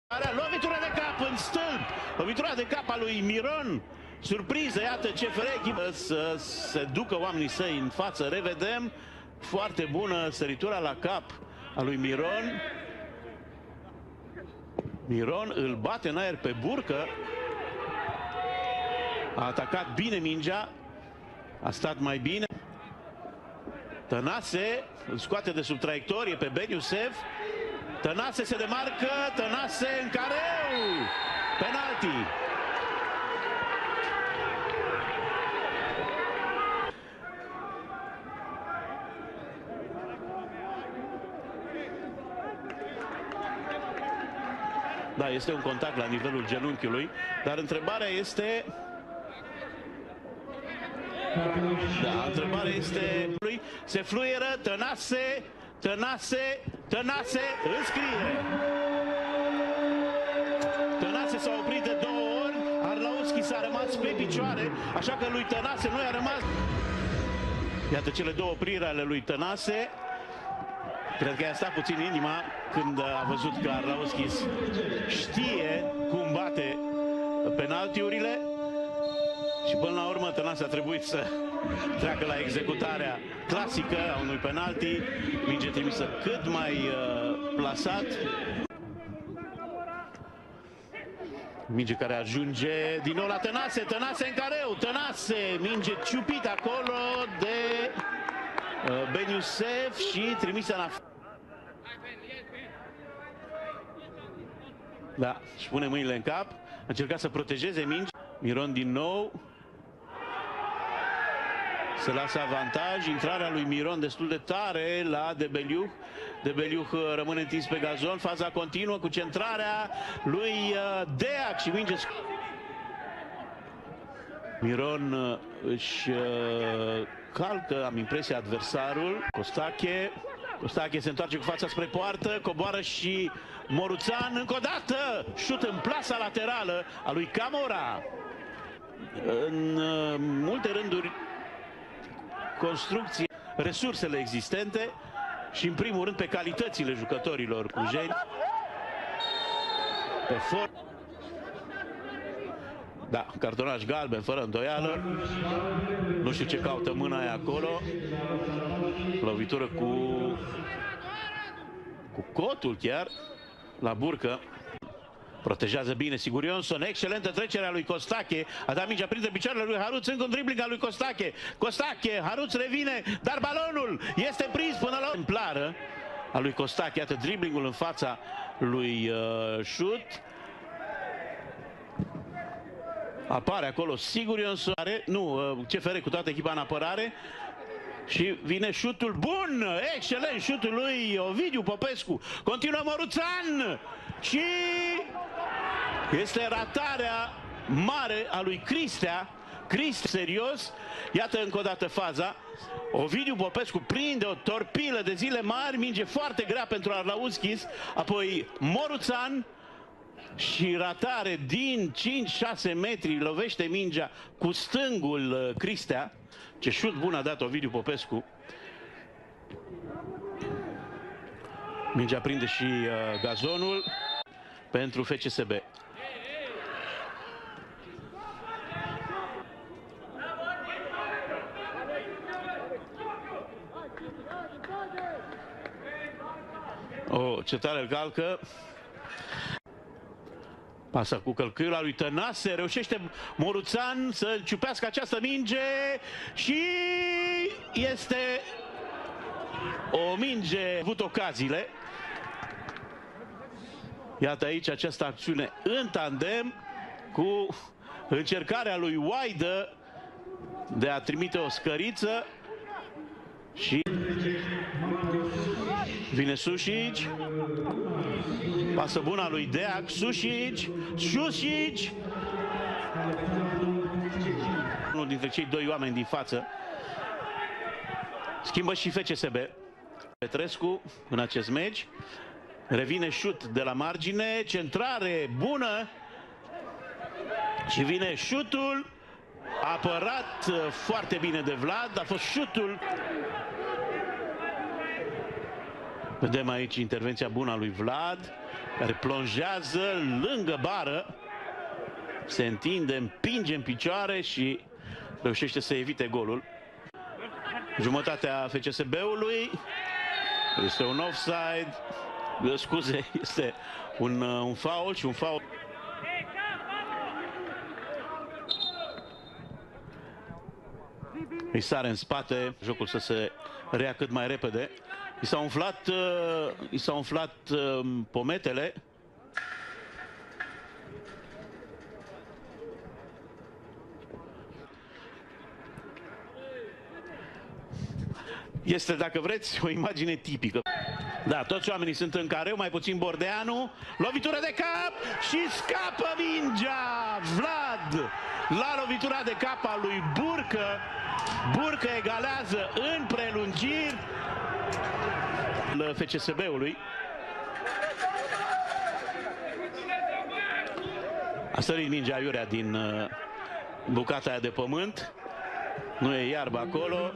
Lovitură de cap în stâlp, lovitura de cap a lui Miron. Surpriză, iată CFR echipă să se ducă oamenii săi în față. Revedem, foarte bună săritura la cap a lui Miron. Miron îl bate în aer pe burcă. A atacat bine mingea, a stat mai bine. Tănase îl scoate de sub traiectorie pe Ben Iusef. Tănase se demarcă, Tănase în careu, penalti. Da, este un contact la nivelul genunchiului, dar întrebarea este... Da, întrebarea este... Se fluieră, Tănase, Tănase, Tănase, înscrie. Tănase s-a oprit de 2 ori, Arlauschi s-a rămas pe picioare, așa că lui Tănase nu i-a rămas. Iată cele 2 opriri ale lui Tănase. Cred că i-a stat puțin inima când a văzut că Arlauschi știe cum bate penaltiurile. Și până la urmă Tănase a trebuit să treacă la executarea clasică a unui penalti. Minge trimisă cât mai plasat. Minge care ajunge din nou la Tănase. Tănase în careu. Tănase, minge ciupit acolo de Ben Iusef și trimisă în afară. Da, își pune mâinile în cap. A încercat să protejeze minge. Miron din nou. Se lasă avantaj, intrarea lui Miron destul de tare la Debeliuh. Debeliuh rămâne întins pe gazon, faza continuă cu centrarea lui Deac și minge. Miron își calcă, am impresia, adversarul. Costache. Costache se întoarce cu fața spre poartă, coboară și Moruțan încă o dată. Șut în plasa laterală a lui Camora. În multe rânduri construcție, resursele existente și în primul rând pe calitățile jucătorilor clujeni. Pe Da, cartonaj galben fără îndoială. Nu știu ce caută mâna aia acolo. Lovitură cu cotul chiar la burcă. Protejează bine Sigurionson, excelentă trecerea lui Costache, a dat mingea printre picioarele lui Haruț, încă un dribbling al lui Costache. Costache, Haruț revine, dar balonul este prins până la exemplară a lui Costache. Iată dribblingul în fața lui Șut. Apare acolo Sigurionson, CFR cu toată echipa în apărare. Și vine șutul bun, excelent șutul lui Ovidiu Popescu. Continuă Moruțan și este ratarea mare a lui Cristea. Cristea, serios, iată încă o dată faza. Ovidiu Popescu prinde o torpilă de zile mari, minge foarte grea pentru Arlauschis, apoi Moruțan și ratare din 5-6 metri, lovește mingea cu stângul Cristea. Ce șut bun a dat Ovidiu Popescu. Mingea prinde și gazonul pentru FCSB. Ce tare îl calcă. Pasă cu călcâiul lui Tănase, reușește Moruțan să ciupească această minge și este o minge, a avut ocaziile. Iată aici această acțiune în tandem cu încercarea lui Waidă de a trimite o scăriță și vine Sușici. Pasă bună a lui Deac, Sușici, unul dintre cei 2 oameni din față. Schimbă și FCSB. Petrescu în acest meci. Revine șut de la margine, centrare bună și vine șutul. Apărat foarte bine de Vlad, a fost șutul. Vedem aici intervenția bună a lui Vlad, care plonjează lângă bară, se întinde, împinge în picioare și reușește să evite golul. Jumătatea FCSB-ului, este un offside, scuze, este un foul și un foul. Îi sare în spate, jocul să se rea cât mai repede. I s-au umflat pometele. Este, dacă vreți, o imagine tipică. Da, toți oamenii sunt în careu, mai puțin Bordeanu. Lovitură de cap și scapă mingea! Vlad la lovitura de cap a lui Burcă. Burcă egalează în prelungiri FCSB-ului. A sărit mingea aiurea din bucata aia de pământ. Nu e iarbă acolo.